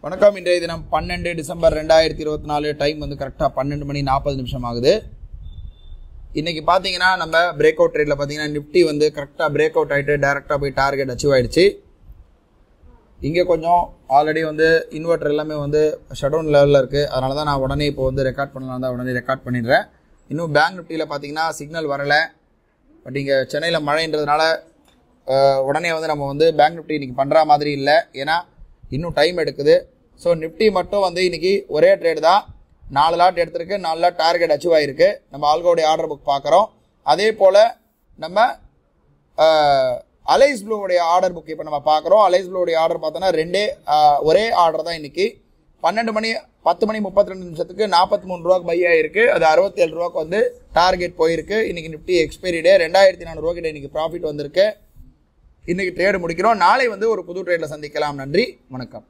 வணக்கம். இன்றைய தினம் 12 டிசம்பர் 2024. டைம் வந்து கரெக்டாக 12 மணி 40 நிமிஷம் ஆகுது. இன்றைக்கி பார்த்தீங்கன்னா நம்ம பிரேக் அவுட் ட்ரேடில் பார்த்தீங்கன்னா நிஃப்டி வந்து கரெக்டாக பிரேக் அவுட் ஆகிட்டு டேரெக்டாக போய் டார்கெட் அச்சீவ் ஆகிடுச்சு. இங்கே கொஞ்சம் ஆல்ரெடி வந்து இன்வெர்டர் எல்லாமே வந்து ஷட்டவுன் லெவலில் இருக்குது. அதனால தான் நான் உடனே இப்போ வந்து ரெக்கார்ட் பண்ணலாம் தான் உடனே ரெக்கார்ட் பண்ணிடுறேன். இன்னும் பேங்க் நிஃப்டியில் பார்த்தீங்கன்னா சிக்னல் வரலை. பட் இங்கே சென்னையில் மழைன்றதுனால உடனே வந்து நம்ம வந்து பேங்க் நிஃப்டி இன்றைக்கி பண்ணுற மாதிரி இல்லை. ஏன்னா இன்னும் டைம் எடுக்குது. ஸோ நிஃப்டி மட்டும் வந்து இன்றைக்கி ஒரே ட்ரேடு தான். 4 லாட் எடுத்திருக்கு, 4 லாட் டார்கெட் அச்சீவ் ஆகிருக்கு. நம்ம ஆல்கோடைய ஆர்டர் புக் பார்க்குறோம். அதே போல் நம்ம அலைஸ் ப்ளூவுடைய ஆர்டர் புக் இப்போ நம்ம பார்க்குறோம். அலைஸ் ப்ளூவுடைய ஆர்டர் பார்த்தோன்னா ஒரே ஆர்டர் தான் இன்றைக்கி 10 மணி 32 நிமிஷத்துக்கு 43 ரூபாய்க்கு பை ஆகிருக்கு. அது 67 ரூபாய்க்கு வந்து டார்கெட் போயிருக்கு. இன்றைக்கி நிஃப்டி எக்ஸ்பைரி டே 2400 ரூபாய்க்கிட்ட இன்றைக்கி ப்ராஃபிட் வந்திருக்கு. இன்றைக்கி ட்ரேடு முடிக்கிறோம். நாளை வந்து ஒரு புது ட்ரேடில் சந்திக்கலாம். நன்றி, வணக்கம்.